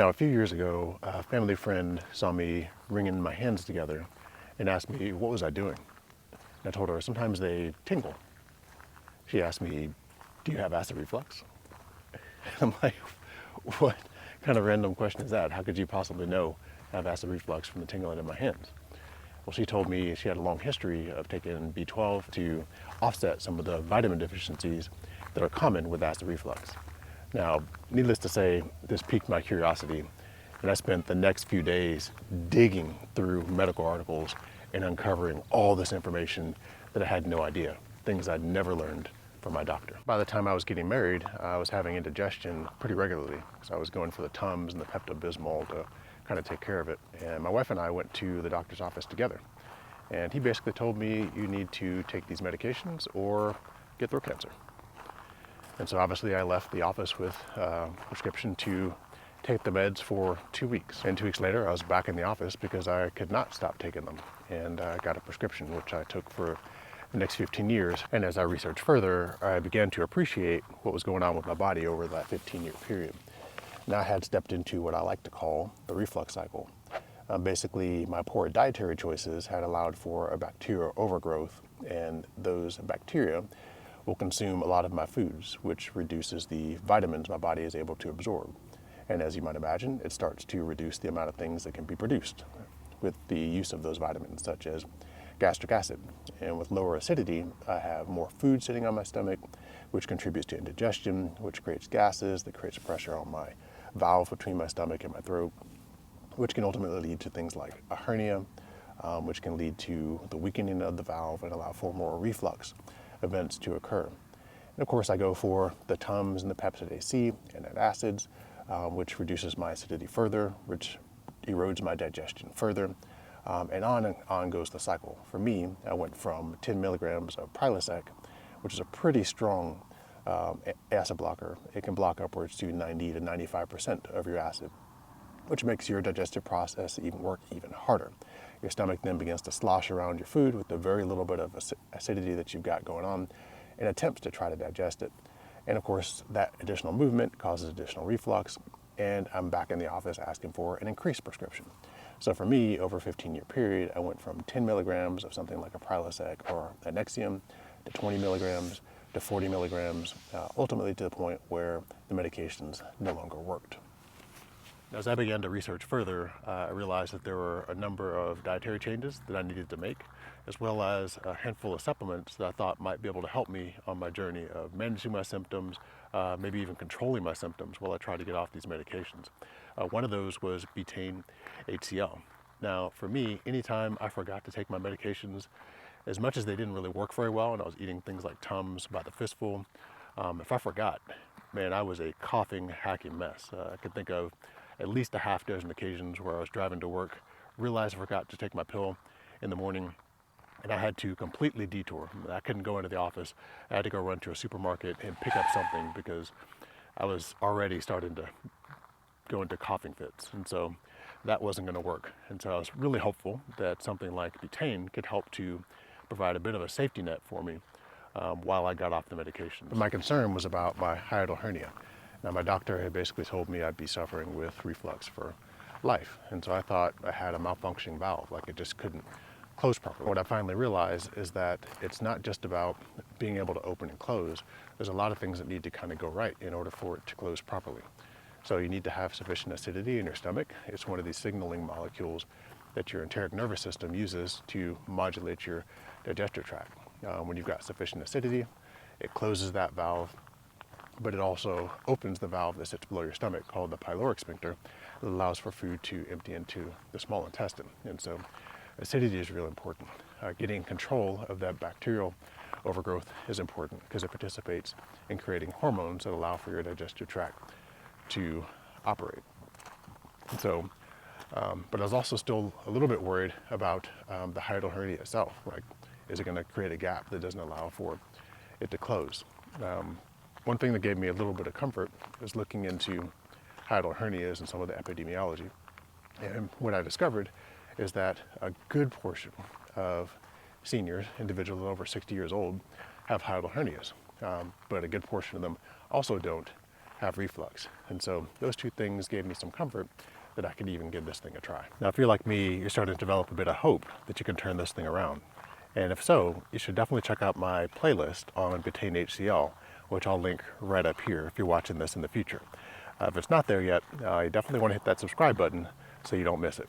Now, a few years ago, a family friend saw me wringing my hands together and asked me what was I doing. And I told her sometimes they tingle. She asked me, "Do you have acid reflux?" And I'm like, what kind of random question is that? How could you possibly know I have acid reflux from the tingling in my hands? Well, she told me she had a long history of taking B12 to offset some of the vitamin deficiencies that are common with acid reflux. Now, needless to say, this piqued my curiosity, and I spent the next few days digging through medical articles and uncovering all this information that I had no idea, things I'd never learned from my doctor. By the time I was getting married, I was having indigestion pretty regularly, so I was going for the Tums and the Pepto-Bismol to kind of take care of it. And my wife and I went to the doctor's office together, and he basically told me, you need to take these medications or get throat cancer. And so obviously I left the office with a prescription to take the meds for 2 weeks. And 2 weeks later, I was back in the office because I could not stop taking them. And I got a prescription, which I took for the next 15 years. And as I researched further, I began to appreciate what was going on with my body over that 15-year period. Now I had stepped into what I like to call the reflux cycle. Basically, my poor dietary choices had allowed for a bacterial overgrowth, and those bacteria will consume a lot of my foods, which reduces the vitamins my body is able to absorb. And as you might imagine, it starts to reduce the amount of things that can be produced with the use of those vitamins, such as gastric acid. And with lower acidity, I have more food sitting on my stomach, which contributes to indigestion, which creates gases, that creates pressure on my valve between my stomach and my throat, which can ultimately lead to things like a hernia, which can lead to the weakening of the valve and allow for more reflux events to occur. And of course, I go for the Tums and the Pepsid AC and antacids, which reduces my acidity further, which erodes my digestion further, and on goes the cycle. For me, I went from 10 milligrams of Prilosec, which is a pretty strong acid blocker. It can block upwards to 90 to 95% of your acid, which makes your digestive process work even harder. Your stomach then begins to slosh around your food with the very little bit of acidity that you've got going on and attempts to try to digest it. And of course, that additional movement causes additional reflux, and I'm back in the office asking for an increased prescription. So for me, over a 15-year period, I went from 10 milligrams of something like a Prilosec or a Nexium to 20 milligrams to 40 milligrams, ultimately to the point where the medications no longer worked. As I began to research further, I realized that there were a number of dietary changes that I needed to make, as well as a handful of supplements that I thought might be able to help me on my journey of managing my symptoms, maybe even controlling my symptoms while I try to get off these medications. One of those was Betaine HCl. Now, for me, anytime I forgot to take my medications, as much as they didn't really work very well, and I was eating things like Tums by the fistful, if I forgot, man, I was a coughing, hacking mess. I could think of at least a half dozen occasions where I was driving to work, realized I forgot to take my pill in the morning, and I had to completely detour. I couldn't go into the office. I had to go run to a supermarket and pick up something because I was already starting to go into coughing fits. And so that wasn't going to work. And so I was really hopeful that something like Betaine could help to provide a bit of a safety net for me while I got off the medication. But my concern was about my hiatal hernia. Now, my doctor had basically told me I'd be suffering with reflux for life. And so I thought I had a malfunctioning valve, like it just couldn't close properly. What I finally realized is that it's not just about being able to open and close. There's a lot of things that need to kind of go right in order for it to close properly. So you need to have sufficient acidity in your stomach. It's one of these signaling molecules that your enteric nervous system uses to modulate your digestive tract. When you've got sufficient acidity, it closes that valve, but it also opens the valve that sits below your stomach called the pyloric sphincter that allows for food to empty into the small intestine. And so acidity is really important. Getting control of that bacterial overgrowth is important because it participates in creating hormones that allow for your digestive tract to operate. And so, but I was also still a little bit worried about the hiatal hernia itself. Like, is it going to create a gap that doesn't allow for it to close? One thing that gave me a little bit of comfort was looking into hiatal hernias and some of the epidemiology. And what I discovered is that a good portion of seniors, individuals over 60 years old, have hiatal hernias. But a good portion of them also don't have reflux. And so those two things gave me some comfort that I could even give this thing a try. Now, if you're like me, you're starting to develop a bit of hope that you can turn this thing around. And if so, you should definitely check out my playlist on Betaine HCl, which I'll link right up here if you're watching this in the future. If it's not there yet, you definitely want to hit that subscribe button so you don't miss it.